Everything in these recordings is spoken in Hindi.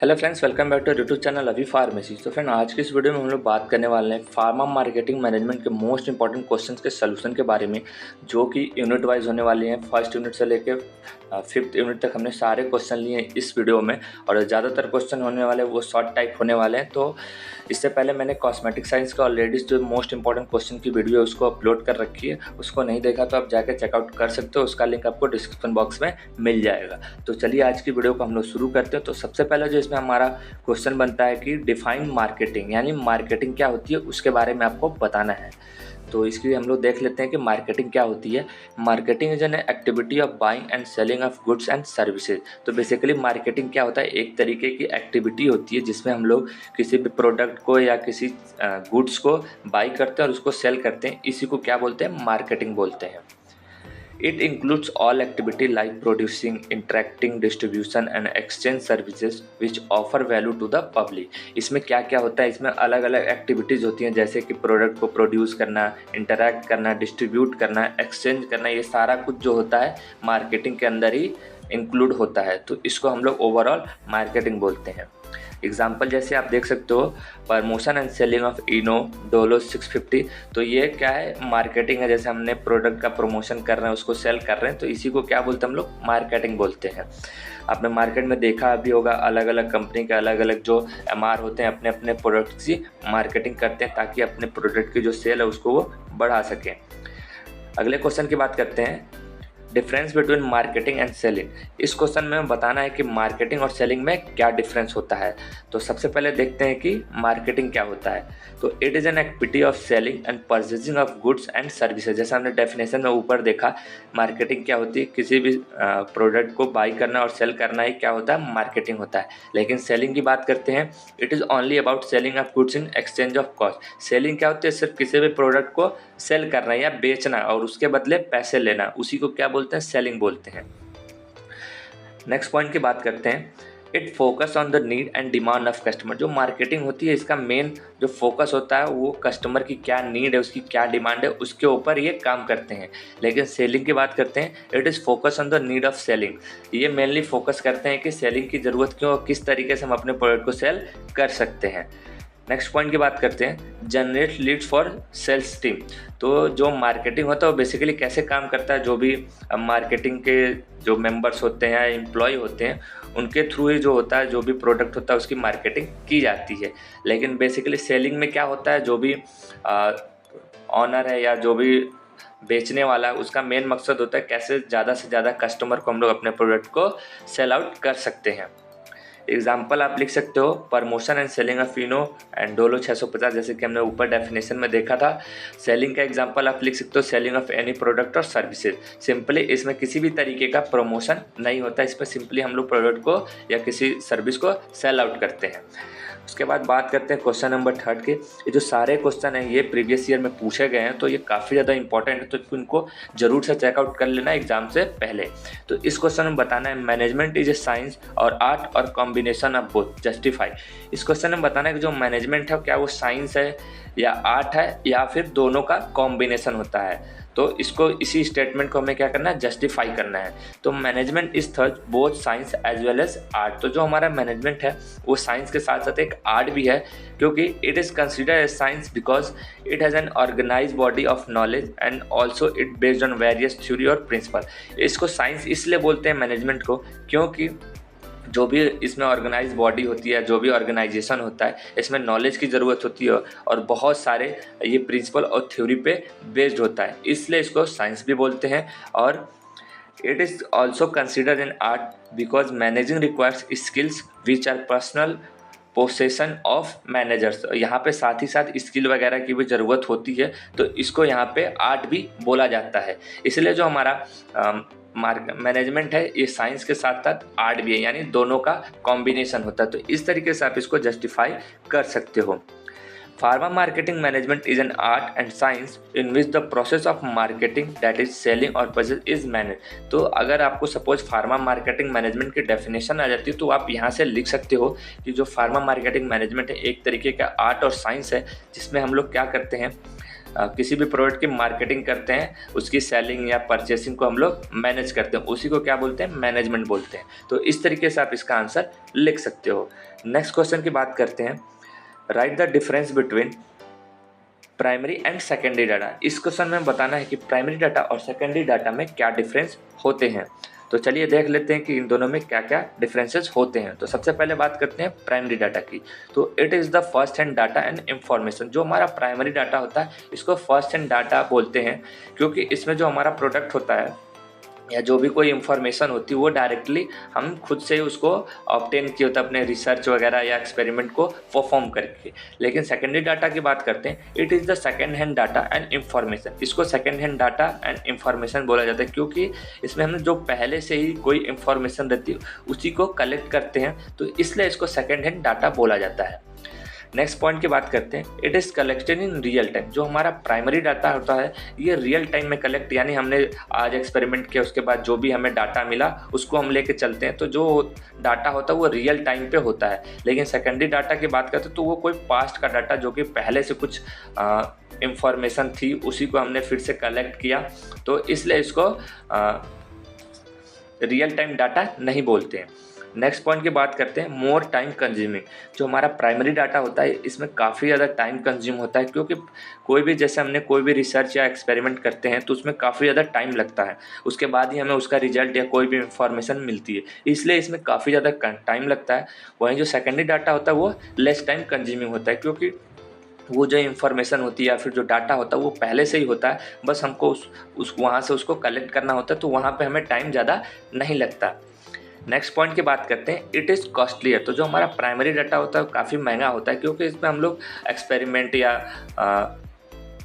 Hello friends, welcome back to YouTube channel अभी फार्मेसी। तो फ्रेंड, आज की इस वीडियो में हम लोग बात करने वाले हैं फार्मा मार्केटिंग मैनेजमेंट के मोस्ट इंपॉर्टेंट क्वेश्चंस के सलूशन के बारे में, जो कि यूनिट वाइज होने वाली हैं। फर्स्ट यूनिट से लेकर फिफ्थ यूनिट तक हमने सारे क्वेश्चन लिए हैं इस वीडियो में, और ज़्यादातर क्वेश्चन होने वाले वो शॉर्ट टाइप होने वाले हैं। तो इससे पहले मैंने कॉस्मेटिक साइंस का ऑलरेडी जो मोस्ट इंपॉर्टेंट क्वेश्चन की वीडियो है उसको अपलोड कर रखी है। उसको नहीं देखा तो आप जाकर चेकआउट कर सकते हो, उसका लिंक आपको डिस्क्रिप्शन बॉक्स में मिल जाएगा। तो चलिए आज की वीडियो को हम लोग शुरू करते हैं। तो सबसे पहले जो इसमें हमारा क्वेश्चन बनता है कि डिफाइन मार्केटिंग, यानी मार्केटिंग क्या होती है उसके बारे में आपको बताना है। तो इसके लिए हम लोग देख लेते हैं कि मार्केटिंग क्या होती है। Marketing is an activity of buying and selling of goods and services. तो बेसिकली मार्केटिंग क्या होता है, एक तरीके की एक्टिविटी होती है जिसमें हम लोग किसी भी प्रोडक्ट को या किसी गुड्स को बाई करते हैं और उसको सेल करते हैं। इसी को क्या बोलते हैं, मार्केटिंग बोलते हैं। It includes all activity like producing, interacting, distribution and exchange services which offer value to the public। इसमें क्या क्या होता है, इसमें अलग अलग एक्टिविटीज़ होती हैं, जैसे कि प्रोडक्ट को प्रोड्यूस करना, इंटरैक्ट करना, डिस्ट्रीब्यूट करना, एक्सचेंज करना। ये सारा कुछ जो होता है मार्केटिंग के अंदर ही इंक्लूड होता है। तो इसको हम लोग ओवरऑल मार्केटिंग बोलते हैं। एग्जाम्पल जैसे आप देख सकते हो, promotion and selling of Eno Dolo 650। तो ये क्या है, मार्केटिंग है। जैसे हमने प्रोडक्ट का प्रमोशन कर रहे हैं, उसको सेल कर रहे हैं, तो इसी को क्या बोलते हैं हम लोग, मार्केटिंग बोलते हैं। आपने मार्केट में देखा भी होगा, अलग अलग कंपनी के अलग अलग जो एमआर होते हैं अपने अपने प्रोडक्ट की मार्केटिंग करते हैं ताकि अपने प्रोडक्ट की जो सेल है उसको वो बढ़ा सकें। अगले क्वेश्चन की बात करते हैं, difference between marketing and selling. इस क्वेश्चन में बताना है कि मार्केटिंग और सेलिंग में क्या डिफरेंस होता है। तो सबसे पहले देखते हैं कि मार्केटिंग क्या होता है। तो it is an activity of selling and purchasing of goods and services. जैसे हमने डेफिनेशन में ऊपर देखा, मार्केटिंग क्या होती है, किसी भी प्रोडक्ट को बाई करना और सेल करना ही क्या होता है, मार्केटिंग होता है। लेकिन सेलिंग की बात करते हैं, it is only about selling of goods in exchange of cost. Selling क्या होती है, सिर्फ किसी भी प्रोडक्ट को सेल करना या बेचना और उसके बदले पैसे लेना, उसी को क्या बोलते हैं, सेलिंग बोलते हैं। नेक्स्ट पॉइंट की बात करते हैं, it focus on the need and demand of customer. जो मार्केटिंग होती है इसका मेन जो फोकस होता है वो कस्टमर की क्या नीड है, उसकी क्या डिमांड है, उसके ऊपर ये काम करते हैं। लेकिन सेलिंग की बात करते हैं, it is focus on the need of selling. ये मेनली फोकस करते हैं कि सेलिंग की ज़रूरत क्यों और किस तरीके से हम अपने प्रोडक्ट को सेल कर सकते हैं। नेक्स्ट पॉइंट की बात करते हैं, generate leads for sales team. तो जो मार्केटिंग होता है वो बेसिकली कैसे काम करता है, जो भी मार्केटिंग के जो मेंबर्स होते हैं, एम्प्लॉय होते हैं, उनके थ्रू ही जो होता है, जो भी प्रोडक्ट होता है उसकी मार्केटिंग की जाती है। लेकिन बेसिकली सेलिंग में क्या होता है, जो भी ऑनर है या जो भी बेचने वाला है उसका मेन मकसद होता है कैसे ज़्यादा से ज़्यादा कस्टमर को हम लोग अपने प्रोडक्ट को सेल आउट कर सकते हैं। एग्जाम्पल आप लिख सकते हो, promotion and selling of Eno and Dolo 650, जैसे कि हमने ऊपर डेफिनेशन में देखा था। सेलिंग का एग्जाम्पल आप लिख सकते हो, सेलिंग ऑफ एनी प्रोडक्ट और सर्विसेज। सिंपली इसमें किसी भी तरीके का प्रमोशन नहीं होता, इसमें सिंपली हम लोग प्रोडक्ट को या किसी सर्विस को सेल आउट करते हैं। उसके बाद बात करते हैं क्वेश्चन नंबर 3 के। ये जो सारे क्वेश्चन हैं ये प्रीवियस ईयर में पूछे गए हैं, तो ये काफ़ी ज़्यादा इंपॉर्टेंट है, तो इनको जरूर से चेकआउट कर लेना एग्जाम से पहले। तो इस क्वेश्चन में बताना है, मैनेजमेंट इज ए साइंस और आर्ट और कॉम्बिनेशन ऑफ बोथ, जस्टिफाई। इस क्वेश्चन में बताना है कि जो मैनेजमेंट है क्या वो साइंस है या आर्ट है या फिर दोनों का कॉम्बिनेशन होता है। तो इसको इसी स्टेटमेंट को हमें क्या करना है, जस्टिफाई करना है। तो management is third both science as well as art. तो जो हमारा मैनेजमेंट है वो साइंस के साथ साथ एक आर्ट भी है, क्योंकि it is considered as science because it has an organise body of knowledge and also it based on various theory और प्रिंसिपल। इसको साइंस इसलिए बोलते हैं मैनेजमेंट को, क्योंकि जो भी इसमें ऑर्गेनाइज बॉडी होती है, जो भी ऑर्गेनाइजेशन होता है, इसमें नॉलेज की ज़रूरत होती है और बहुत सारे ये प्रिंसिपल और थ्योरी पे बेस्ड होता है, इसलिए इसको साइंस भी बोलते हैं। और it is also considered an art because managing requires skills which are personal possession of managers. यहाँ पे साथ ही साथ स्किल वगैरह की भी ज़रूरत होती है, तो इसको यहाँ पे आर्ट भी बोला जाता है। इसलिए जो हमारा मैनेजमेंट है ये साइंस के साथ साथ आर्ट भी है, यानी दोनों का कॉम्बिनेशन होता है। तो इस तरीके से आप इसको जस्टिफाई कर सकते हो। Pharma marketing management is an art and science in which the process of marketing that is selling और परचेज इज मैनेज। तो अगर आपको सपोज फार्मा मार्केटिंग मैनेजमेंट की डेफिनेशन आ जाती है तो आप यहाँ से लिख सकते हो कि जो फार्मा मार्केटिंग मैनेजमेंट है एक तरीके का आर्ट और साइंस है, जिसमें हम लोग क्या करते हैं, किसी भी प्रोडक्ट की मार्केटिंग करते हैं, उसकी सेलिंग या परचेसिंग को हम लोग मैनेज करते हैं, उसी को क्या बोलते हैं, मैनेजमेंट बोलते हैं। तो इस तरीके से आप इसका आंसर लिख सकते हो। नेक्स्ट क्वेश्चन की बात करते हैं, right the difference between primary and secondary data. इस क्वेश्चन में बताना है कि प्राइमरी डाटा और सेकेंडरी डाटा में क्या डिफरेंस होते हैं। तो चलिए देख लेते हैं कि इन दोनों में क्या क्या डिफरेंसेस होते हैं। तो सबसे पहले बात करते हैं प्राइमरी डाटा की। तो it is the first hand data and information. जो हमारा प्राइमरी डाटा होता है इसको फर्स्ट हैंड डाटा बोलते हैं, क्योंकि इसमें जो हमारा प्रोडक्ट होता है या जो भी कोई इन्फॉर्मेशन होती है वो डायरेक्टली हम खुद से उसको ऑब्टेन किया होता है अपने रिसर्च वगैरह या एक्सपेरिमेंट को परफॉर्म करके। लेकिन सेकेंडरी डाटा की बात करते हैं, it is the second hand data and information. इसको second hand data and information बोला जाता है, क्योंकि इसमें हम जो पहले से ही कोई इन्फॉर्मेशन रहती है उसी को कलेक्ट करते हैं, तो इसलिए इसको सेकेंड हैंड डाटा बोला जाता है। नेक्स्ट पॉइंट की बात करते हैं, it is collected in real time. जो हमारा प्राइमरी डाटा होता है ये रियल टाइम में कलेक्ट, यानी हमने आज एक्सपेरिमेंट किया उसके बाद जो भी हमें डाटा मिला उसको हम लेके चलते हैं, तो जो डाटा होता है वो रियल टाइम पे होता है। लेकिन सेकेंडरी डाटा की बात करते हैं तो वो कोई पास्ट का डाटा जो कि पहले से कुछ इंफॉर्मेशन थी उसी को हमने फिर से कलेक्ट किया, तो इसलिए इसको रियल टाइम डाटा नहीं बोलते हैं। नेक्स्ट पॉइंट की बात करते हैं, मोर टाइम कंज्यूमिंग। जो हमारा प्राइमरी डाटा होता है इसमें काफ़ी ज़्यादा टाइम कंज्यूम होता है, क्योंकि कोई भी जैसे हमने कोई भी रिसर्च या एक्सपेरिमेंट करते हैं तो उसमें काफ़ी ज़्यादा टाइम लगता है, उसके बाद ही हमें उसका रिजल्ट या कोई भी इंफॉर्मेशन मिलती है, इसलिए इसमें काफ़ी ज़्यादा टाइम लगता है। वहीं जो सेकेंडरी डाटा होता है वो लेस टाइम कंज्यूमिंग होता है, क्योंकि वो जो इन्फॉर्मेशन होती है या फिर जो डाटा होता है वो पहले से ही होता है, बस हमको उस वहाँ से उसको कलेक्ट करना होता है, तो वहाँ पे हमें टाइम ज़्यादा नहीं लगता। नेक्स्ट पॉइंट की बात करते हैं, इट इज़ कॉस्टलियर। तो जो हमारा प्राइमरी डाटा होता है वो काफ़ी महंगा होता है, क्योंकि इसमें हम लोग एक्सपेरिमेंट या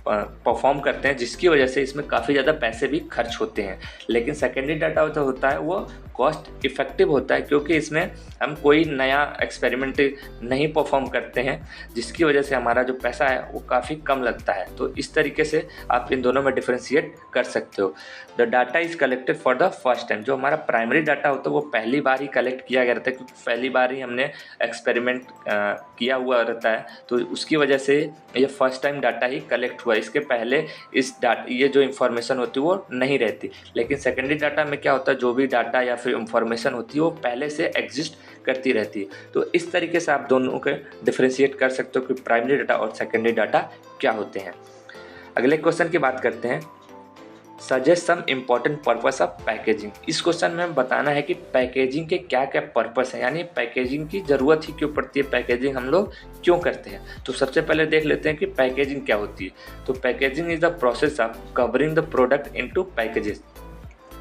परफॉर्म करते हैं, जिसकी वजह से इसमें काफ़ी ज़्यादा पैसे भी खर्च होते हैं। लेकिन सेकेंडरी डाटा होता है वो कॉस्ट इफ़ेक्टिव होता है, क्योंकि इसमें हम कोई नया एक्सपेरिमेंट नहीं परफॉर्म करते हैं, जिसकी वजह से हमारा जो पैसा है वो काफ़ी कम लगता है। तो इस तरीके से आप इन दोनों में डिफ्रेंशिएट कर सकते हो। The data is collected for the first time. जो हमारा प्राइमरी डाटा होता है वो पहली बार ही कलेक्ट किया गया रहता है, क्योंकि पहली बार ही हमने एक्सपेरिमेंट किया हुआ रहता है, तो उसकी वजह से ये फर्स्ट टाइम डाटा ही कलेक्ट हुआ। इसके पहले ये जो इन्फॉर्मेशन होती है वो नहीं रहती। लेकिन सेकेंडरी डाटा में क्या होता है, जो भी डाटा या फिर इंफॉर्मेशन होती है वो पहले से एग्जिस्ट करती रहती है। तो इस तरीके से आप दोनों के डिफरेंशिएट कर सकते हो कि प्राइमरी डाटा और सेकेंडरी डाटा क्या होते हैं। अगले क्वेश्चन की बात करते हैं, suggest some important purpose of packaging. इस क्वेश्चन में बताना है कि पैकेजिंग के क्या क्या पर्पस हैं, यानी पैकेजिंग की ज़रूरत ही क्यों पड़ती है, पैकेजिंग हम लोग क्यों करते हैं। तो सबसे पहले देख लेते हैं कि पैकेजिंग क्या होती है। तो packaging is the process of covering the product into packages.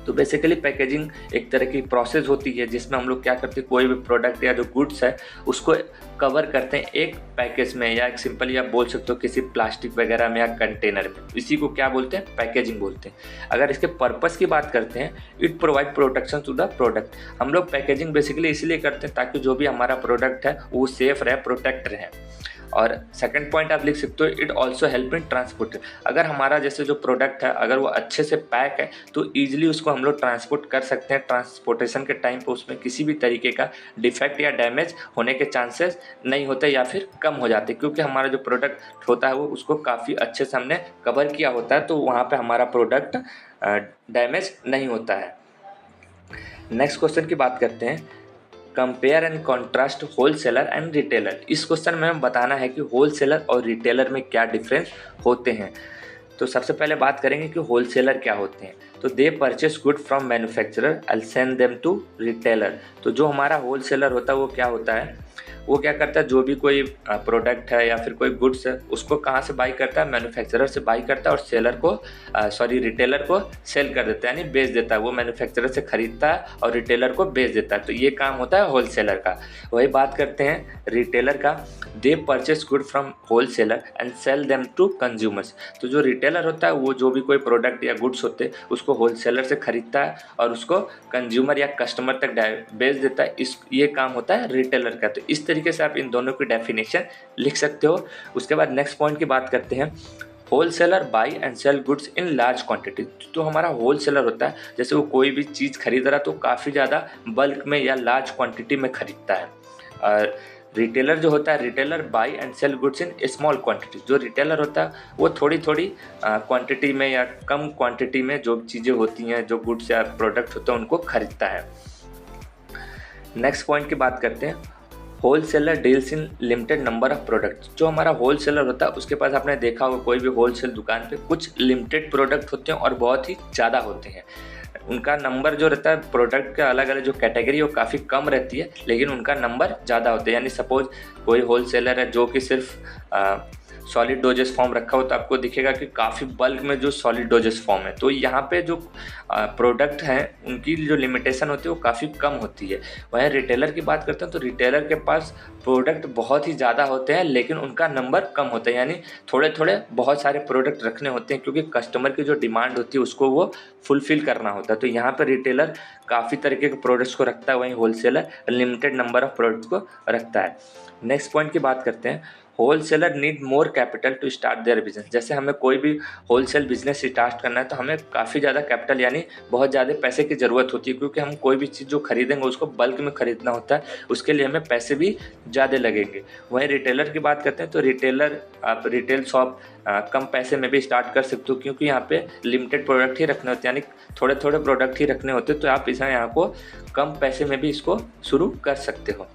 तो बेसिकली पैकेजिंग एक तरह की प्रोसेस होती है जिसमें हम लोग क्या करते हैं, कोई भी प्रोडक्ट या जो गुड्स है उसको कवर करते हैं एक पैकेज में, या एक सिंपली आप बोल सकते हो किसी प्लास्टिक वगैरह में या कंटेनर में। इसी को क्या बोलते हैं, पैकेजिंग बोलते हैं। अगर इसके पर्पस की बात करते हैं, it provide protection to the product. हम लोग पैकेजिंग बेसिकली इसलिए करते हैं ताकि जो भी हमारा प्रोडक्ट है वो सेफ रहे, प्रोटेक्ट रहे। और सेकंड पॉइंट आप लिख सकते हो, it also help in transport. अगर हमारा जैसे जो प्रोडक्ट है अगर वो अच्छे से पैक है तो ईजिली उसको हम लोग ट्रांसपोर्ट कर सकते हैं। ट्रांसपोर्टेशन के टाइम पे उसमें किसी भी तरीके का डिफेक्ट या डैमेज होने के चांसेस नहीं होते या फिर कम हो जाते, क्योंकि हमारा जो प्रोडक्ट होता है वो उसको काफ़ी अच्छे से हमने कवर किया होता है, तो वहाँ पर हमारा प्रोडक्ट डैमेज नहीं होता है। नेक्स्ट क्वेश्चन की बात करते हैं, compare and contrast wholesaler and retailer. इस क्वेश्चन में हमें बताना है कि होलसेलर और रिटेलर में क्या डिफरेंस होते हैं। तो सबसे पहले बात करेंगे कि होलसेलर क्या होते हैं। तो they purchase good from manufacturer and send them to retailer. तो जो हमारा होलसेलर होता है वो क्या होता है, वो क्या करता है, जो भी कोई प्रोडक्ट है या फिर कोई गुड्स है उसको कहाँ से बाई करता है, मैन्युफैक्चरर से बाई करता है, और सेलर को रिटेलर को सेल कर देता है, यानी बेच देता है। वो मैन्युफैक्चरर से खरीदता है और रिटेलर को बेच देता है। तो ये काम होता है होलसेलर का। वही बात करते हैं रिटेलर का, they purchase good from wholesaler and sell them to consumers. तो जो रिटेलर होता है वो जो भी कोई प्रोडक्ट या गुड्स होते हैं उसको होलसेलर से खरीदता है और उसको कंज्यूमर या कस्टमर तक बेच देता है। ये काम होता है रिटेलर का। तो इस तरीके से आप इन दोनों की डेफिनेशन लिख सकते हो। उसके बाद नेक्स्ट पॉइंट की बात करते हैं, wholesaler by and sell goods in large quantity. तो हमारा होलसेलर होता है, जैसे वो कोई भी चीज़ खरीद रहा तो काफ़ी ज़्यादा बल्क में या लार्ज क्वांटिटी में खरीदता है। रिटेलर जो होता है, retailer by and sell goods in small quantity. जो रिटेलर होता है वो थोड़ी थोड़ी क्वांटिटी में या कम क्वांटिटी में जो चीज़ें होती हैं, जो गुड्स या प्रोडक्ट होते हैं, उनको खरीदता है। नेक्स्ट पॉइंट की बात करते हैं, wholesaler deals in limited number of products. जो हमारा होलसेलर होता है उसके पास आपने देखा होगा कोई भी होलसेल दुकान पे कुछ लिमिटेड प्रोडक्ट होते हैं और बहुत ही ज़्यादा होते हैं। उनका नंबर जो रहता है प्रोडक्ट का अलग अलग जो कैटेगरी वो काफ़ी कम रहती है, लेकिन उनका नंबर ज़्यादा होता है। यानी सपोज कोई होलसेलर है जो कि सिर्फ सॉलिड डोजेस फॉर्म रखा हो, तो आपको दिखेगा कि काफ़ी बल्क में जो सॉलिड डोजेस फॉर्म है। तो यहाँ पे जो प्रोडक्ट हैं उनकी जो लिमिटेशन होती है वो काफ़ी कम होती है। वहीं रिटेलर की बात करते हैं तो रिटेलर के पास प्रोडक्ट बहुत ही ज़्यादा होते हैं, लेकिन उनका नंबर कम होता है। यानी थोड़े थोड़े बहुत सारे प्रोडक्ट रखने होते हैं, क्योंकि कस्टमर की जो डिमांड होती है उसको वो फुलफ़िल करना होता है। तो यहाँ पर रिटेलर काफ़ी तरीके के प्रोडक्ट्स को रखता है, वहीं wholesaler limited number of products को रखता है। नेक्स्ट पॉइंट की बात करते हैं, wholesaler need more capital to start their business. जैसे हमें कोई भी होलसेल बिजनेस स्टार्ट करना है तो हमें काफ़ी ज़्यादा कैपिटल यानी बहुत ज़्यादा पैसे की ज़रूरत होती है, क्योंकि हम कोई भी चीज़ जो खरीदेंगे उसको बल्क में खरीदना होता है, उसके लिए हमें पैसे भी ज़्यादा लगेंगे। वहीं रिटेलर की बात करते हैं तो रिटेलर आप रिटेल शॉप कम पैसे में भी स्टार्ट कर सकते हो, क्योंकि यहाँ पे लिमिटेड प्रोडक्ट ही रखने होते हैं, यानी थोड़े थोड़े प्रोडक्ट ही रखने होते हैं। तो आप इसे यहाँ को कम पैसे में भी इसको शुरू कर सकते हो।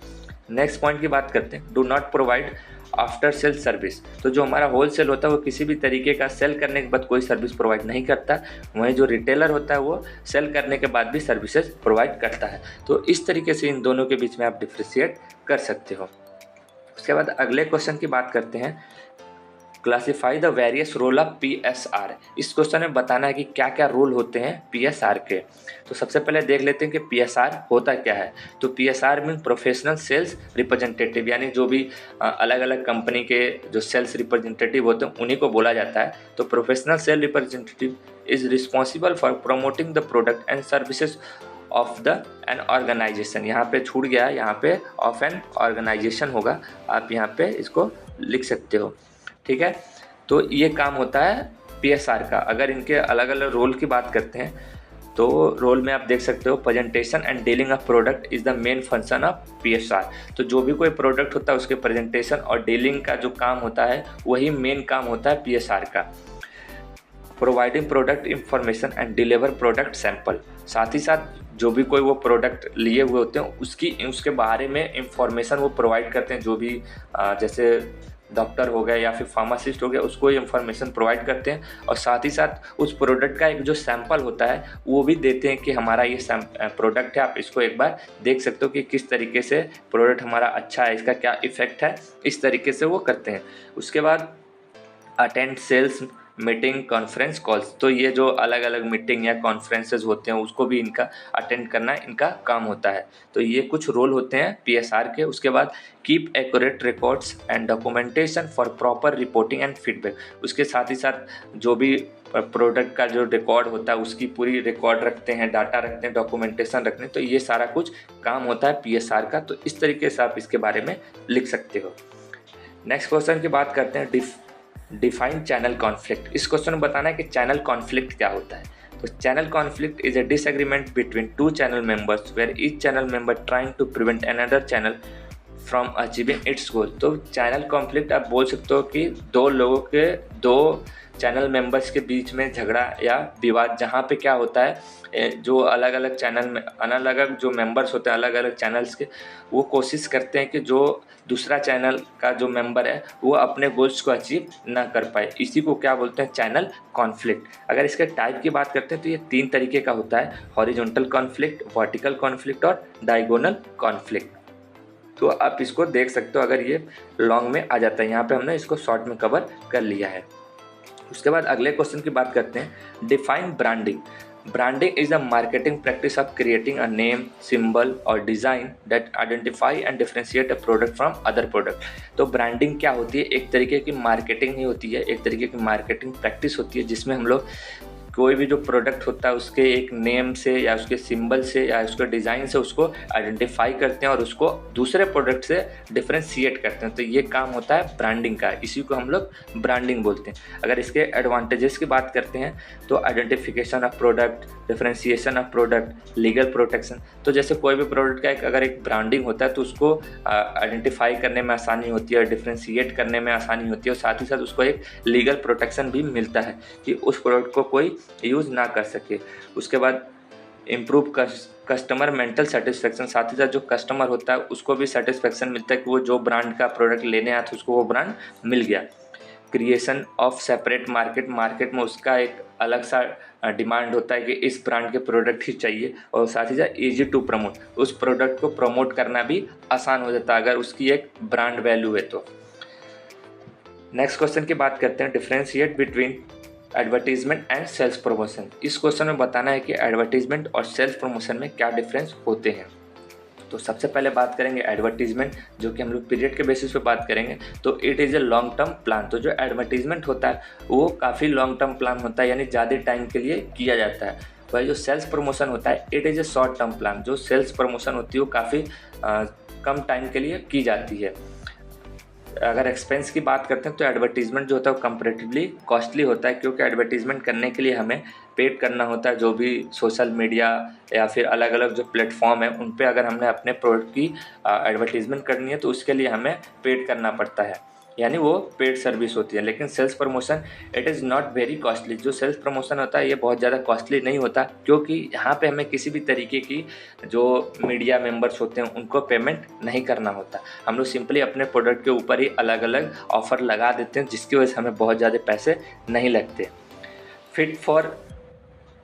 नेक्स्ट पॉइंट की बात करते हैं, do not provide after sale service. तो जो हमारा होलसेल होता है वो किसी भी तरीके का सेल करने के बाद कोई सर्विस प्रोवाइड नहीं करता। वहीं जो रिटेलर होता है वो सेल करने के बाद भी सर्विसेज प्रोवाइड करता है। तो इस तरीके से इन दोनों के बीच में आप डिफ्रेंशिएट कर सकते हो। उसके बाद अगले क्वेश्चन की बात करते हैं, classify the various role of PSR। इस क्वेश्चन में बताना है कि क्या क्या रोल होते हैं PSR के। तो सबसे पहले देख लेते हैं कि PSR होता क्या है। तो PSR mean professional sales representative, यानी जो भी अलग अलग कंपनी के जो सेल्स रिप्रेजेंटेटिव होते हैं उन्हीं को बोला जाता है। तो professional sale representative is responsible for promoting the product and services of the an organisation. यहाँ पे छूट गया है, यहाँ पे ऑफ एन ऑर्गेनाइजेशन होगा, आप यहाँ पे इसको लिख सकते हो, ठीक है। तो ये काम होता है PSR का। अगर इनके अलग अलग रोल की बात करते हैं तो रोल में आप देख सकते हो, presentation and dealing of product is the main function of PSR। तो जो भी कोई प्रोडक्ट होता है उसके प्रेजेंटेशन और डीलिंग का जो काम होता है वही मेन काम होता है PSR का। Providing product information and deliver product sample, साथ ही साथ जो भी कोई वो प्रोडक्ट लिए हुए होते हैं उसके बारे में इंफॉर्मेशन वो प्रोवाइड करते हैं। जो भी जैसे डॉक्टर हो गया या फिर फार्मासिस्ट हो गया, उसको इन्फॉर्मेशन प्रोवाइड करते हैं, और साथ ही साथ उस प्रोडक्ट का एक जो सैंपल होता है वो भी देते हैं कि हमारा ये प्रोडक्ट है, आप इसको एक बार देख सकते हो कि किस तरीके से प्रोडक्ट हमारा अच्छा है, इसका क्या इफ़ेक्ट है, इस तरीके से वो करते हैं। उसके बाद attend sales meeting conference calls. तो ये जो अलग अलग मीटिंग या कॉन्फ्रेंसेज होते हैं उसको भी इनका अटेंड करना इनका काम होता है। तो ये कुछ रोल होते हैं PSR के। उसके बाद keep accurate records and documentation for proper reporting and feedback. उसके साथ ही साथ जो भी प्रोडक्ट का जो रिकॉर्ड होता है उसकी पूरी रिकॉर्ड रखते हैं, डाटा रखते हैं, डॉक्यूमेंटेशन रखते हैं। तो ये सारा कुछ काम होता है PSR का। तो इस तरीके से आप इसके बारे में लिख सकते हो। नेक्स्ट क्वेश्चन की बात करते हैं, डिफाइन चैनल कॉन्फ्लिक्ट। इस क्वेश्चन में बताना है कि चैनल कॉन्फ्लिक्ट क्या होता है। तो channel conflict is a disagreement between two channel members where each channel member trying to prevent another channel from achieving its goal. तो चैनल कॉन्फ्लिक्ट आप बोल सकते हो कि दो चैनल मेंबर्स के बीच में झगड़ा या विवाद, जहाँ पे क्या होता है जो अलग अलग चैनल में अलग अलग जो मेंबर्स होते हैं अलग अलग चैनल्स के, वो कोशिश करते हैं कि जो दूसरा चैनल का जो मेंबर है वो अपने गोल्स को अचीव ना कर पाए। इसी को क्या बोलते हैं, चैनल कॉन्फ्लिक्ट। अगर इसके टाइप की बात करते हैं तो ये 3 तरीके का होता है, हॉरिजॉन्टल कॉन्फ्लिक्ट, वर्टिकल कॉन्फ्लिक्ट और डायगोनल कॉन्फ्लिक्ट। तो आप इसको देख सकते हो अगर ये लॉन्ग में आ जाता है। यहाँ पे हमने इसको शॉर्ट में कवर कर लिया है। उसके बाद अगले क्वेश्चन की बात करते हैं, define branding. Branding is a marketing practice of creating a name, symbol और design that identify and differentiate a product from other product. तो ब्रांडिंग क्या होती है, एक तरीके की मार्केटिंग ही होती है, एक तरीके की मार्केटिंग प्रैक्टिस होती है जिसमें हम लोग कोई भी जो प्रोडक्ट होता है उसके एक नेम से या उसके सिंबल से या उसके डिज़ाइन से उसको आइडेंटिफाई करते हैं और उसको दूसरे प्रोडक्ट से डिफ्रेंशिएट करते हैं। तो ये काम होता है ब्रांडिंग का, इसी को हम लोग ब्रांडिंग बोलते हैं। अगर इसके एडवांटेजेस की बात करते हैं तो identification of product, differentiation of product, legal protection. तो जैसे कोई भी प्रोडक्ट का अगर एक ब्रांडिंग होता है तो उसको आइडेंटिफाई करने में आसानी होती है, डिफ्रेंशिएट करने में आसानी होती है और साथ ही साथ उसको एक लीगल प्रोटेक्शन भी मिलता है कि उस प्रोडक्ट को कोई यूज़ ना कर सके। उसके बाद इम्प्रूव कस्टमर मेंटल सेटिस्फेक्शन, साथ ही साथ जो कस्टमर होता है उसको भी सेटिस्फेक्शन मिलता है कि वो जो ब्रांड का प्रोडक्ट लेने आया था उसको वो ब्रांड मिल गया। Creation of separate market, market में उसका एक अलग सा डिमांड होता है कि इस ब्रांड के प्रोडक्ट ही चाहिए और साथ ही साथ ईजी टू प्रमोट, उस प्रोडक्ट को प्रमोट करना भी आसान हो जाता है अगर उसकी एक ब्रांड वैल्यू है तो। नेक्स्ट क्वेश्चन की बात करते हैं, differentiate between advertisement and sales promotion. इस क्वेश्चन में बताना है कि एडवर्टीजमेंट और सेल्स प्रमोशन में क्या डिफरेंस होते हैं। तो सबसे पहले बात करेंगे एडवर्टीजमेंट, जो कि हम लोग पीरियड के बेसिस पे बात करेंगे। तो it is a long term plan. तो जो एडवर्टीजमेंट होता है वो काफ़ी लॉन्ग टर्म प्लान होता है, यानी ज़्यादा टाइम के लिए किया जाता है। वही जो सेल्स प्रमोशन होता है it is a short term plan. जो सेल्स प्रमोशन होती है वो काफ़ी कम टाइम के लिए की जाती है। अगर एक्सपेंस की बात करते हैं तो एडवर्टीजमेंट जो होता है वो कंपैरेटिवली कॉस्टली होता है, क्योंकि एडवर्टीजमेंट करने के लिए हमें पेड करना होता है। जो भी सोशल मीडिया या फिर अलग अलग जो प्लेटफॉर्म है उन पे अगर हमने अपने प्रोडक्ट की एडवर्टीजमेंट करनी है तो उसके लिए हमें पेड करना पड़ता है, यानी वो पेड सर्विस होती है। लेकिन sales promotion it is not very costly. जो सेल्स प्रमोशन होता है ये बहुत ज़्यादा कॉस्टली नहीं होता, क्योंकि यहाँ पे हमें किसी भी तरीके की जो मीडिया मेंबर्स होते हैं उनको पेमेंट नहीं करना होता। हम लोग सिंपली अपने प्रोडक्ट के ऊपर ही अलग अलग ऑफ़र लगा देते हैं, जिसकी वजह से हमें बहुत ज़्यादा पैसे नहीं लगते। फिट फॉर,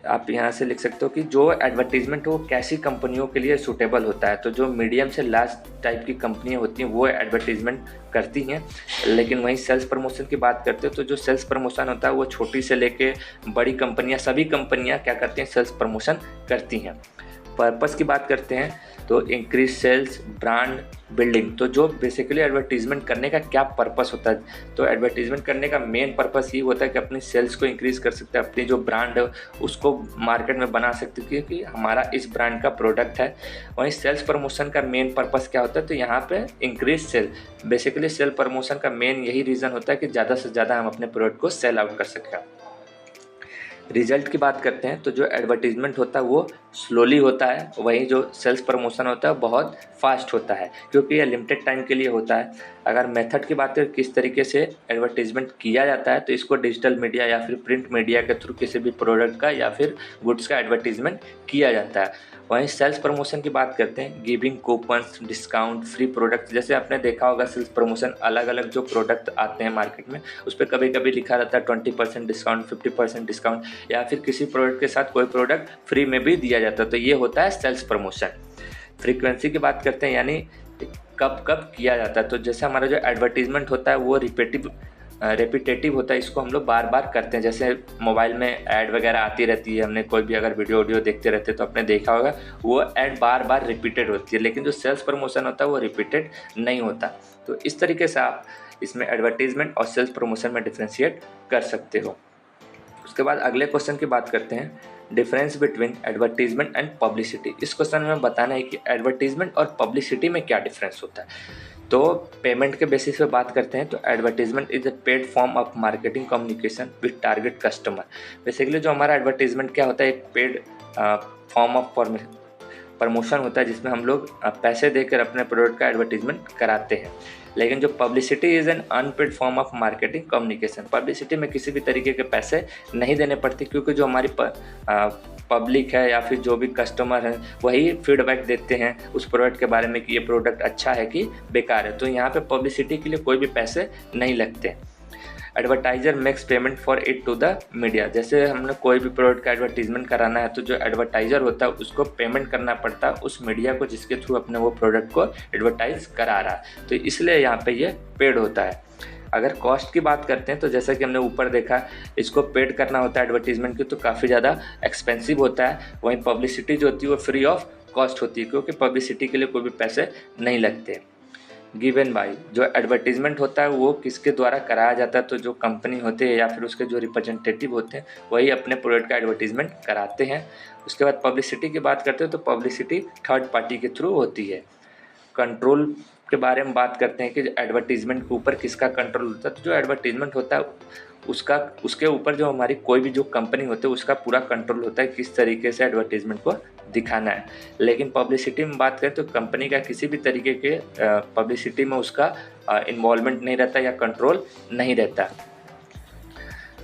आप यहाँ से लिख सकते हो कि जो एडवर्टीजमेंट वो कैसी कंपनियों के लिए सूटेबल होता है। तो जो मीडियम से लार्ज टाइप की कंपनियाँ होती हैं वो एडवर्टीजमेंट करती हैं। लेकिन वहीं सेल्स प्रमोशन की बात करते हैं तो जो सेल्स प्रमोशन होता है वो छोटी से लेके बड़ी कंपनियाँ, सभी कंपनियाँ क्या करती हैं, सेल्स प्रमोशन करती हैं। पर्पस की बात करते हैं तो इंक्रीज सेल्स, ब्रांड बिल्डिंग। तो जो बेसिकली एडवर्टीजमेंट करने का क्या पर्पस होता है, तो एडवर्टीजमेंट करने का मेन पर्पस ये होता है कि अपनी सेल्स को इंक्रीज़ कर सकते हैं, अपनी जो ब्रांड है उसको मार्केट में बना सकते हैं कि हमारा इस ब्रांड का प्रोडक्ट है। वहीं सेल्स प्रमोशन का मेन पर्पस क्या होता है, तो यहाँ पे increase sale. Basically sale promotion का मेन यही रीज़न होता है कि ज़्यादा से ज़्यादा हम अपने प्रोडक्ट को सेल आउट कर सकें। रिजल्ट की बात करते हैं तो जो एडवर्टीजमेंट होता है वो स्लोली होता है, वहीं जो सेल्स प्रमोशन होता है बहुत फास्ट होता है, क्योंकि ये लिमिटेड टाइम के लिए होता है। अगर मेथड की बात करें किस तरीके से एडवर्टीजमेंट किया जाता है, तो इसको डिजिटल मीडिया या फिर प्रिंट मीडिया के थ्रू किसी भी प्रोडक्ट का या फिर गुड्स का एडवर्टीजमेंट किया जाता है। वहीं सेल्स प्रमोशन की बात करते हैं, giving coupons, discount, free product. जैसे आपने देखा होगा सेल्स प्रमोशन, अलग अलग जो प्रोडक्ट आते हैं मार्केट में उस पर कभी कभी लिखा रहता है 20% डिस्काउंट, 50% डिस्काउंट, या फिर किसी प्रोडक्ट के साथ कोई प्रोडक्ट फ्री में भी दिया जाता है। तो ये होता है सेल्स प्रमोशन। फ्रीक्वेंसी की बात करते हैं, यानी कब कब किया जाता है। तो जैसे हमारा जो एडवर्टीजमेंट होता है वो रेपिटेटिव होता है, इसको हम लोग बार बार करते हैं। जैसे मोबाइल में ऐड वगैरह आती रहती है, हमने कोई भी अगर वीडियो देखते रहते हैं तो आपने देखा होगा वो ऐड बार बार रिपीटेड होती है। लेकिन जो सेल्स प्रमोशन होता है वो रिपीटेड नहीं होता। तो इस तरीके से आप इसमें एडवर्टीजमेंट और सेल्स प्रमोशन में डिफ्रेंशिएट कर सकते हो। उसके बाद अगले क्वेश्चन की बात करते हैं, difference between advertisement and publicity. इस क्वेश्चन में बताना है कि एडवर्टीजमेंट और पब्लिसिटी में क्या डिफरेंस होता है। तो पेमेंट के बेसिस पे बात करते हैं तो advertisement is a paid form of marketing communication with target customer. Basically जो हमारा एडवर्टीजमेंट क्या होता है, एक पेड फॉर्म ऑफ प्रमोशन होता है जिसमें हम लोग पैसे देकर अपने प्रोडक्ट का एडवर्टीजमेंट कराते हैं। लेकिन जो publicity is an unpaid form of marketing communication. Publicity में किसी भी तरीके के पैसे नहीं देने पड़ते, क्योंकि जो हमारी पब्लिक है या फिर जो भी कस्टमर हैं वही फीडबैक देते हैं उस प्रोडक्ट के बारे में कि ये प्रोडक्ट अच्छा है कि बेकार है। तो यहाँ पे पब्लिसिटी के लिए कोई भी पैसे नहीं लगते। Advertiser makes payment for it to the media. जैसे हमने कोई भी प्रोडक्ट का एडवर्टीजमेंट कराना है तो जो एडवर्टाइजर होता है उसको पेमेंट करना पड़ता है उस मीडिया को जिसके थ्रू अपने वो प्रोडक्ट को एडवर्टाइज करा रहा है। तो इसलिए यहाँ पे ये पेड होता है। अगर कॉस्ट की बात करते हैं तो जैसा कि हमने ऊपर देखा, इसको पेड करना होता है एडवर्टीजमेंट की, तो काफ़ी ज़्यादा एक्सपेंसिव होता है। वहीं पब्लिसिटी जो होती है वो फ्री ऑफ कॉस्ट होती है, क्योंकि पब्लिसिटी के लिए कोई भी पैसे नहीं लगते। Given by. जो एडवर्टीजमेंट होता है वो किसके द्वारा कराया जाता है, तो जो कंपनी होते हैं या फिर उसके जो रिप्रेजेंटेटिव होते हैं वही अपने प्रोडक्ट का एडवर्टीजमेंट कराते हैं। उसके बाद पब्लिसिटी की बात करते हैं तो पब्लिसिटी थर्ड पार्टी के थ्रू होती है। कंट्रोल के बारे में बात करते हैं कि एडवर्टीजमेंट के ऊपर किसका कंट्रोल होता है, तो जो एडवर्टीजमेंट होता है उसके ऊपर जो हमारी कोई भी जो कंपनी होती है उसका पूरा कंट्रोल होता है किस तरीके से एडवर्टीजमेंट को दिखाना है। लेकिन पब्लिसिटी में बात करें तो कंपनी का किसी भी तरीके के पब्लिसिटी में उसका इन्वॉल्वमेंट नहीं रहता या कंट्रोल नहीं रहता।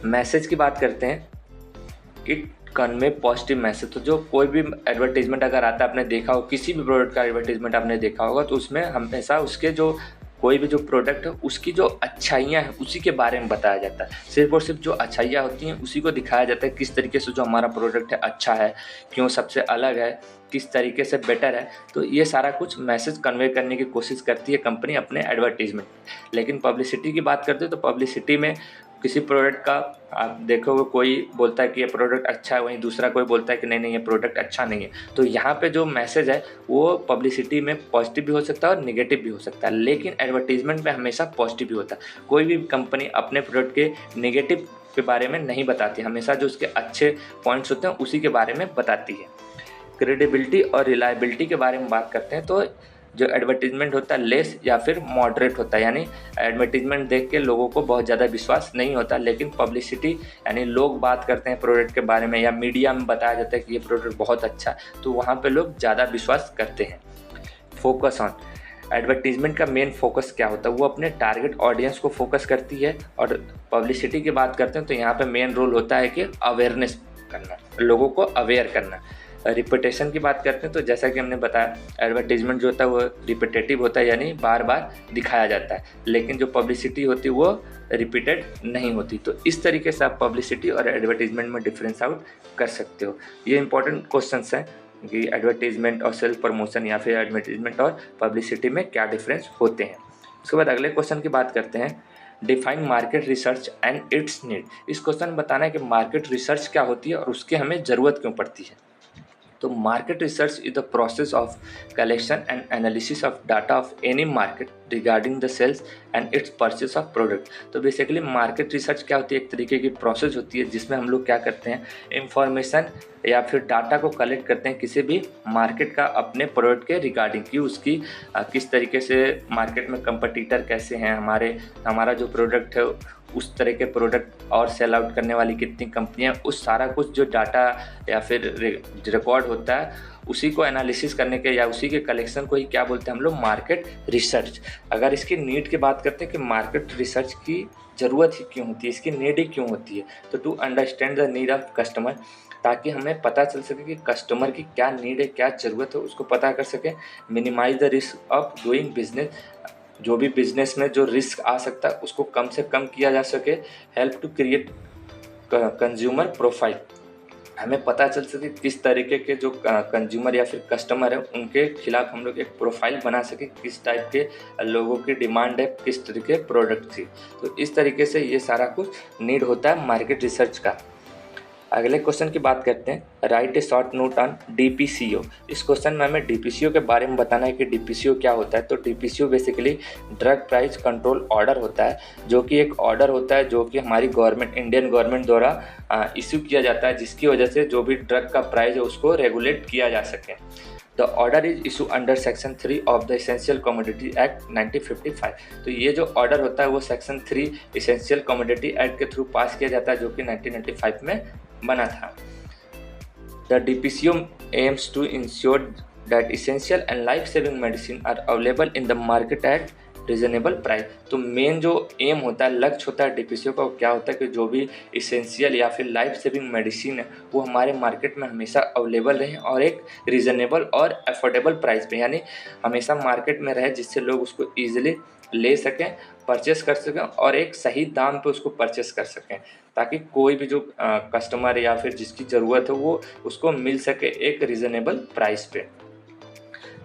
मैसेज की बात करते हैं, इट कन्वे पॉजिटिव मैसेज। तो जो कोई भी एडवर्टीजमेंट अगर आता है, आपने देखा हो किसी भी प्रोडक्ट का एडवर्टीजमेंट आपने देखा होगा, तो उसमें हमेशा उसके जो कोई भी जो प्रोडक्ट है उसकी जो अच्छाइयाँ हैं उसी के बारे में बताया जाता है। सिर्फ और सिर्फ जो अच्छाइयाँ होती हैं उसी को दिखाया जाता है, किस तरीके से जो हमारा प्रोडक्ट है अच्छा है, क्यों सबसे अलग है, किस तरीके से बेटर है। तो ये सारा कुछ मैसेज कन्वे करने की कोशिश करती है कंपनी अपने एडवर्टीजमेंट। लेकिन पब्लिसिटी की बात करते हैं तो पब्लिसिटी में किसी प्रोडक्ट का आप देखोगे कोई बोलता है कि ये प्रोडक्ट अच्छा है, वहीं दूसरा कोई बोलता है कि नहीं ये प्रोडक्ट अच्छा नहीं है। तो यहाँ पे जो मैसेज है वो पब्लिसिटी में पॉजिटिव भी हो सकता है और नेगेटिव भी हो सकता है, लेकिन एडवर्टीजमेंट में हमेशा पॉजिटिव भी होता है। कोई भी कंपनी अपने प्रोडक्ट के नेगेटिव के बारे में नहीं बताती, हमेशा जो उसके अच्छे पॉइंट्स होते हैं उसी के बारे में बताती है। क्रेडिबिलिटी और रिलायबिलिटी के बारे में बात करते हैं तो जो एडवर्टीजमेंट होता है लेस या फिर मॉडरेट होता है, यानी एडवर्टीजमेंट देख के लोगों को बहुत ज़्यादा विश्वास नहीं होता, लेकिन पब्लिसिटी यानी लोग बात करते हैं प्रोडक्ट के बारे में या मीडिया में बताया जाता है कि ये प्रोडक्ट बहुत अच्छा है, तो वहाँ पे लोग ज़्यादा विश्वास करते हैं। फोकस ऑन, एडवर्टीजमेंट का मेन फोकस क्या होता है, वो अपने टारगेट ऑडियंस को फोकस करती है। और पब्लिसिटी की बात करते हैं तो यहाँ पे मेन रोल होता है कि अवेयरनेस करना, लोगों को अवेयर करना। रिपीटेशन की बात करते हैं तो जैसा कि हमने बताया एडवर्टीजमेंट जो होता है वो रिपीटेटिव होता है, यानी बार बार दिखाया जाता है, लेकिन जो पब्लिसिटी होती है वो रिपीटेड नहीं होती। तो इस तरीके से आप पब्लिसिटी और एडवर्टीजमेंट में डिफरेंस आउट कर सकते हो। ये इंपॉर्टेंट क्वेश्चंस हैं कि एडवर्टीजमेंट और सेल्फ प्रमोशन या फिर एडवर्टीजमेंट और पब्लिसिटी में क्या डिफरेंस होते हैं। उसके बाद अगले क्वेश्चन की बात करते हैं, define market research and it's need. इस क्वेश्चन में बताना है कि मार्केट रिसर्च क्या होती है और उसके हमें ज़रूरत क्यों पड़ती है। तो market research is the process of collection and analysis of data of any market regarding the sales and its purchase of product. तो बेसिकली मार्केट रिसर्च क्या होती है, एक तरीके की प्रोसेस होती है जिसमें हम लोग क्या करते हैं, इंफॉर्मेशन या फिर डाटा को कलेक्ट करते हैं किसी भी मार्केट का अपने प्रोडक्ट के रिगार्डिंग, कि उसकी किस तरीके से मार्केट में कंपटीटर कैसे हैं, हमारा जो प्रोडक्ट है उस तरह के प्रोडक्ट और सेल आउट करने वाली कितनी कंपनियां, उस सारा कुछ जो डाटा या फिर रिकॉर्ड होता है उसी को एनालिसिस करने के या उसी के कलेक्शन को ही क्या बोलते हैं हम लोग, मार्केट रिसर्च। अगर इसकी नीड की बात करते हैं कि मार्केट रिसर्च की ज़रूरत ही क्यों होती है, इसकी नीड ही क्यों होती है, तो to understand the need of customer, ताकि हमें पता चल सके कि कस्टमर की क्या नीड है, क्या ज़रूरत है, उसको पता कर सके। Minimise the risk of doing business, जो भी बिजनेस में जो रिस्क आ सकता है उसको कम से कम किया जा सके। Help to create consumer profile, हमें पता चल सके किस तरीके के जो कंज्यूमर या फिर कस्टमर है उनके खिलाफ हम लोग एक प्रोफाइल बना सके, किस टाइप के लोगों की डिमांड है, किस तरीके प्रोडक्ट की। तो इस तरीके से ये सारा कुछ नीड होता है मार्केट रिसर्च का। अगले क्वेश्चन की बात करते हैं, right A short note on DPCO. इस क्वेश्चन में हमें डीपीसीओ के बारे में बताना है कि डीपीसीओ क्या होता है। तो DPCO basically drug price control order होता है, जो कि एक ऑर्डर होता है जो कि हमारी गवर्नमेंट, इंडियन गवर्नमेंट द्वारा इशू किया जाता है, जिसकी वजह से जो भी ड्रग का प्राइस है उसको रेगुलेट किया जा सके। The order is issue under section 3 of the essential commodity act 1955। तो ये जो ऑर्डर होता है वो सेक्शन 3 एसेंशियल कमोडिटी एक्ट के थ्रू पास किया जाता है, जो कि 1995 में बना था। The DPCO aims to ensure that essential and life saving medicine are available in the market at reasonable price. तो मेन जो एम होता है, लक्ष्य होता है डीपीसीओ का, क्या होता है कि जो भी इसेंशियल या फिर लाइफ सेविंग मेडिसिन है वो हमारे मार्केट में हमेशा अवेलेबल रहे और एक रीजनेबल और अफोर्डेबल प्राइस पे, यानी हमेशा मार्केट में रहे जिससे लोग उसको ईजिली ले सकें, परचेस कर सकें और एक सही दाम पे उसको परचेस कर सकें, ताकि कोई भी जो कस्टमर या फिर जिसकी ज़रूरत है वो उसको मिल सके एक रीज़नेबल प्राइस पे।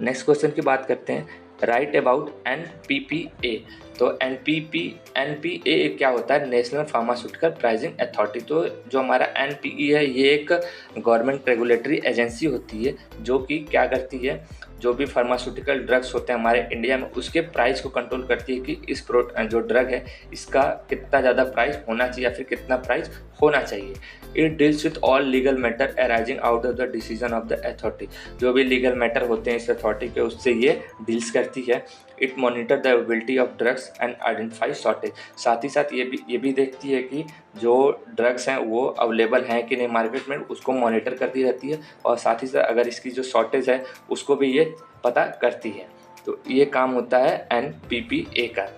नेक्स्ट क्वेश्चन की बात करते हैं, राइट अबाउट NPPA। तो NPPA क्या होता है, नेशनल फार्मास्यूटिकल प्राइसिंग अथॉरिटी। तो जो हमारा NPE है ये एक गवर्नमेंट रेगुलेटरी एजेंसी होती है जो कि क्या करती है, जो भी फार्मास्यूटिकल ड्रग्स होते हैं हमारे इंडिया में, उसके प्राइस को कंट्रोल करती है कि इस जो ड्रग है इसका कितना ज़्यादा प्राइस होना चाहिए या फिर कितना प्राइस होना चाहिए। It deals with all legal matter arising out of the decision of the authority. जो भी लीगल मैटर होते हैं इस अथॉरिटी के, उससे ये डील्स करती है। It monitor the availability of drugs and identify shortage. साथ ही साथ ये भी देखती है कि जो ड्रग्स हैं वो अवेलेबल हैं कि नहीं मार्केट में, उसको मॉनिटर करती रहती है। और साथ ही साथ अगर इसकी जो शॉर्टेज है उसको भी ये पता करती है। तो ये काम होता है NPPA का।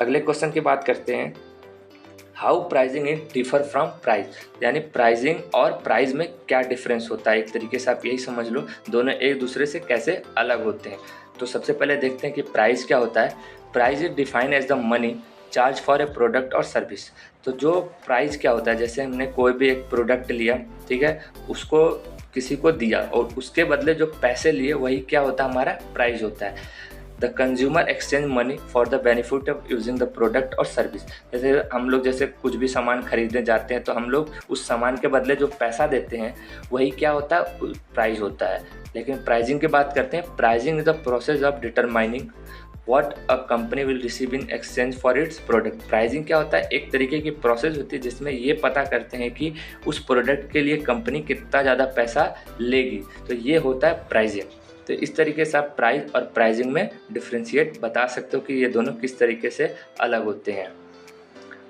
अगले क्वेश्चन की बात करते हैं, how pricing is differ from price, यानी प्राइजिंग और प्राइस में क्या डिफरेंस होता है। एक तरीके से आप यही समझ लो दोनों एक दूसरे से कैसे अलग होते हैं। तो सबसे पहले देखते हैं कि प्राइस क्या होता है। Price is defined as the money charge for a product और सर्विस। तो जो प्राइस क्या होता है, जैसे हमने कोई भी एक प्रोडक्ट लिया, ठीक है, उसको किसी को दिया और उसके बदले जो पैसे लिए वही क्या होता है, हमारा प्राइस होता है। The consumer exchange money for the benefit of using the product और सर्विस। जैसे हम लोग जैसे कुछ भी सामान खरीदने जाते हैं तो हम लोग उस सामान के बदले जो पैसा देते हैं वही क्या होता है, प्राइस होता है। लेकिन प्राइसिंग की बात करते हैं, pricing is the process of determining what a company will receive in exchange for its product. Pricing क्या होता है, एक तरीके की प्रोसेस होती है जिसमें ये पता करते हैं कि उस प्रोडक्ट के लिए कंपनी कितना ज़्यादा पैसा लेगी। तो ये होता है प्राइसिंग। तो इस तरीके से आप प्राइस और प्राइसिंग में डिफ्रेंशिएट बता सकते हो कि ये दोनों किस तरीके से अलग होते हैं।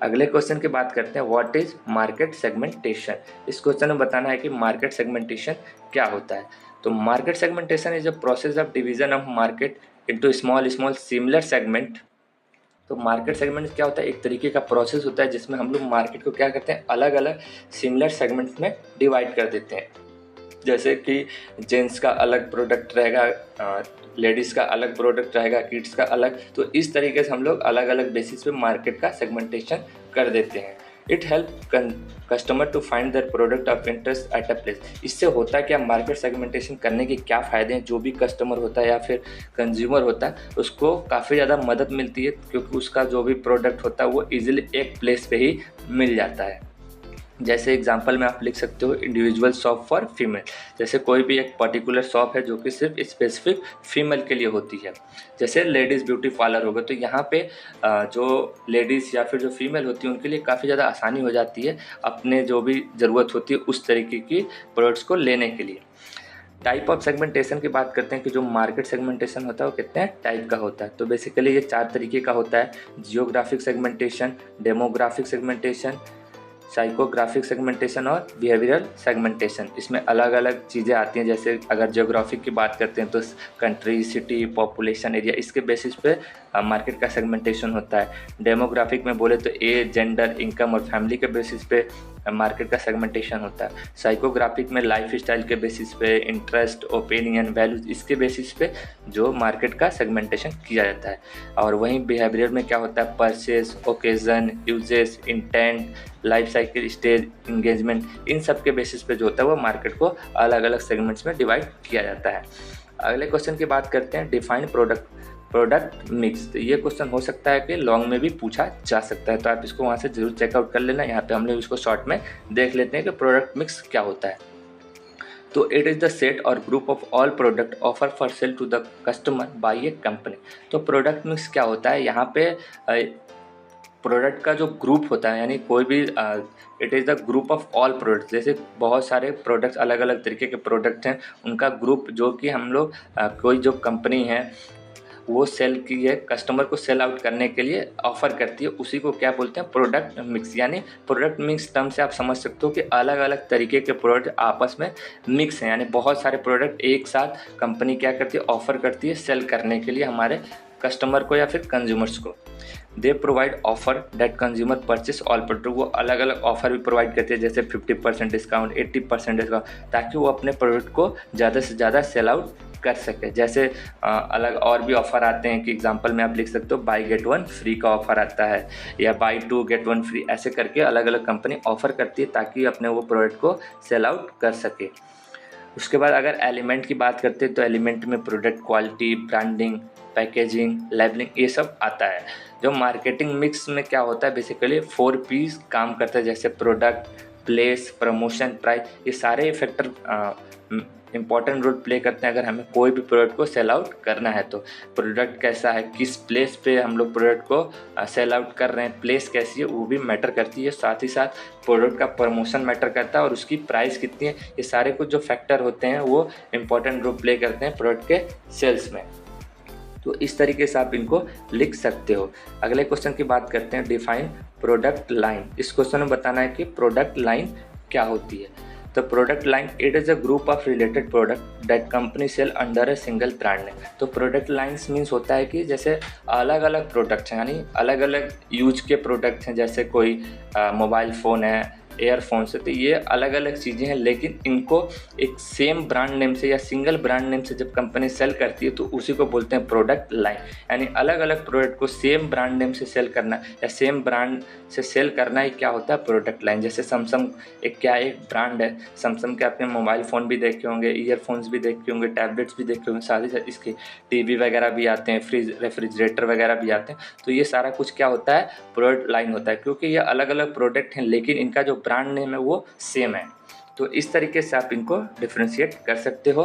अगले क्वेश्चन की बात करते हैं, व्हाट इज मार्केट सेगमेंटेशन। इस क्वेश्चन में बताना है कि मार्केट सेगमेंटेशन क्या होता है। तो market segmentation is a process of division of market into small similar segment. तो मार्केट सेगमेंट क्या होता है, एक तरीके का प्रोसेस होता है जिसमें हम लोग मार्केट को क्या करते हैं, अलग अलग सिमिलर सेगमेंट्स में डिवाइड कर देते हैं। जैसे कि जेंट्स का अलग प्रोडक्ट रहेगा, लेडीज़ का अलग प्रोडक्ट रहेगा, किड्स का अलग। तो इस तरीके से हम लोग अलग अलग बेसिस पे मार्केट का सेगमेंटेशन कर देते हैं। It help customer to find their product of interest at a place. इससे होता है क्या, मार्केट सेगमेंटेशन करने के क्या फ़ायदे हैं। जो भी कस्टमर होता है या फिर कंज्यूमर होता है उसको काफ़ी ज़्यादा मदद मिलती है, क्योंकि उसका जो भी प्रोडक्ट होता है वो ईजिली एक प्लेस पे ही मिल जाता है। जैसे एग्जांपल में आप लिख सकते हो इंडिविजुअल शॉप फॉर फीमेल। जैसे कोई भी एक पर्टिकुलर शॉप है जो कि सिर्फ स्पेसिफिक फीमेल के लिए होती है। जैसे लेडीज़ ब्यूटी पार्लर होगा, तो यहाँ पे जो लेडीज़ या फिर जो फीमेल होती है उनके लिए काफ़ी ज़्यादा आसानी हो जाती है अपने जो भी ज़रूरत होती है उस तरीके की प्रोडक्ट्स को लेने के लिए। टाइप ऑफ सेगमेंटेशन की बात करते हैं कि जो मार्केट सेगमेंटेशन होता है वो कितने टाइप का होता है। तो बेसिकली ये 4 तरीके का होता है, geographic segmentation, demographic segmentation, psychographic segmentation और बिहेवियरल सेगमेंटेशन। इसमें अलग अलग चीज़ें आती हैं। जैसे अगर जियोग्राफिक की बात करते हैं तो कंट्री, सिटी, पॉपुलेशन एरिया, इसके बेसिस पे मार्केट का सेगमेंटेशन होता है। डेमोग्राफिक में बोले तो एज, जेंडर, इनकम और फैमिली के बेसिस पे मार्केट का सेगमेंटेशन होता है। साइकोग्राफिक में लाइफ स्टाइल के बेसिस पे, इंटरेस्ट, ओपिनियन, वैल्यूज, इसके बेसिस पे जो मार्केट का सेगमेंटेशन किया जाता है। और वहीं बिहेवियर में क्या होता है, purchase, occasion, uses, intent, life cycle stage, engagement, इन सब के बेसिस पे जो होता है वो मार्केट को अलग अलग सेगमेंट्स में डिवाइड किया जाता है। अगले क्वेश्चन की बात करते हैं, डिफाइन प्रोडक्ट मिक्स। तो ये क्वेश्चन हो सकता है कि लॉन्ग में भी पूछा जा सकता है, तो आप इसको वहाँ से जरूर चेकआउट कर लेना। यहाँ पे हम लोग इसको शॉर्ट में देख लेते हैं कि प्रोडक्ट मिक्स क्या होता है। तो इट इज़ द सेट और group of all product offer for sale to the customer by a company. तो प्रोडक्ट मिक्स क्या होता है, यहाँ पे प्रोडक्ट का जो ग्रुप होता है, यानी कोई भी it is the group of all products. जैसे बहुत सारे प्रोडक्ट्स, अलग अलग तरीके के प्रोडक्ट हैं, उनका ग्रुप जो कि हम लोग कोई जो कंपनी है वो सेल की है, कस्टमर को सेल आउट करने के लिए ऑफ़र करती है, उसी को क्या बोलते हैं, प्रोडक्ट मिक्स। यानी प्रोडक्ट मिक्स टर्म से आप समझ सकते हो कि अलग अलग तरीके के प्रोडक्ट आपस में मिक्स हैं, यानी बहुत सारे प्रोडक्ट एक साथ कंपनी क्या करती है, ऑफ़र करती है सेल करने के लिए हमारे कस्टमर को या फिर कंज्यूमर्स को। They provide offer that consumer purchase all product. वो अलग अलग ऑफर भी प्रोवाइड करती है, जैसे 50% डिस्काउंट, 80% डिस्काउंट, ताकि वो अपने प्रोडक्ट को ज़्यादा से ज़्यादा सेल आउट कर सके। जैसे अलग और भी ऑफ़र आते हैं कि एग्जांपल में आप लिख सकते हो बाई गेट वन फ्री का ऑफ़र आता है, या बाई 2 गेट 1 फ्री, ऐसे करके अलग अलग कंपनी ऑफ़र करती है ताकि अपने वो प्रोडक्ट को सेल आउट कर सके। उसके बाद अगर एलिमेंट की बात करते हैं तो एलिमेंट में product quality, branding, packaging, labelling, ये सब आता है। जो मार्केटिंग मिक्स में क्या होता है, बेसिकली 4 P's काम करता है, जैसे प्रोडक्ट, प्लेस, प्रमोशन, प्राइस। ये सारे फैक्टर इंपॉर्टेंट रोल प्ले करते हैं अगर हमें कोई भी प्रोडक्ट को सेल आउट करना है। तो प्रोडक्ट कैसा है, किस प्लेस पे हम लोग प्रोडक्ट को सेल आउट कर रहे हैं, प्लेस कैसी है वो भी मैटर करती है। साथ ही साथ प्रोडक्ट का प्रमोशन मैटर करता है और उसकी प्राइस कितनी है, ये सारे कुछ जो फैक्टर होते हैं वो इंपॉर्टेंट रोल प्ले करते हैं प्रोडक्ट के सेल्स में। तो इस तरीके से आप इनको लिख सकते हो। अगले क्वेश्चन की बात करते हैं, डिफाइन प्रोडक्ट लाइन। इस क्वेश्चन में बताना है कि प्रोडक्ट लाइन क्या होती है। तो product line it is a group of related product that company sell under a single brand name. तो प्रोडक्ट लाइन्स मीन्स होता है कि जैसे अलग अलग प्रोडक्ट्स हैं, यानी अलग अलग यूज के प्रोडक्ट्स हैं, जैसे कोई मोबाइल फ़ोन है, एयरफोन से, तो ये अलग अलग चीज़ें हैं, लेकिन इनको एक सेम ब्रांड नेम से या सिंगल ब्रांड नेम से जब कंपनी सेल करती है तो उसी को बोलते हैं प्रोडक्ट लाइन। यानी अलग अलग प्रोडक्ट को सेम ब्रांड नेम से सेल करना या सेम ब्रांड से सेल करना ही क्या होता है, प्रोडक्ट लाइन। जैसे सैमसंग एक ब्रांड है, सैमसंग के आपने मोबाइल फ़ोन भी देखे होंगे, ईयरफोन्स भी देखे होंगे, टैबलेट्स भी देखे होंगे, साथ ही साथ इसके टीवी वगैरह भी आते हैं, फ्रिज रेफ्रिजरेटर वगैरह भी आते हैं। तो ये सारा कुछ क्या होता है, प्रोडक्ट लाइन होता है, क्योंकि ये अलग अलग प्रोडक्ट हैं लेकिन इनका जो ब्रांड नेम है वो सेम है। तो इस तरीके से आप इनको डिफ्रेंशिएट कर सकते हो।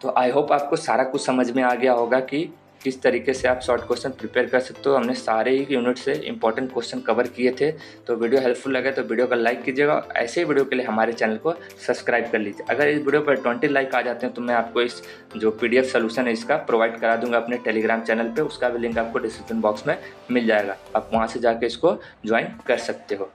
तो आई होप आपको सारा कुछ समझ में आ गया होगा कि किस तरीके से आप शॉर्ट क्वेश्चन प्रिपेयर कर सकते हो। हमने सारे ही यूनिट से इंपॉर्टेंट क्वेश्चन कवर किए थे। तो वीडियो हेल्पफुल लगे तो वीडियो को लाइक कीजिएगा। ऐसे ही वीडियो के लिए हमारे चैनल को सब्सक्राइब कर लीजिए। अगर इस वीडियो पर 20 लाइक आ जाते हैं तो मैं आपको इस जो PDF सोल्यूशन है इसका प्रोवाइड करा दूंगा अपने टेलीग्राम चैनल पर। उसका भी लिंक आपको डिस्क्रिप्शन बॉक्स में मिल जाएगा, आप वहाँ से जाके इसको ज्वाइन कर सकते हो।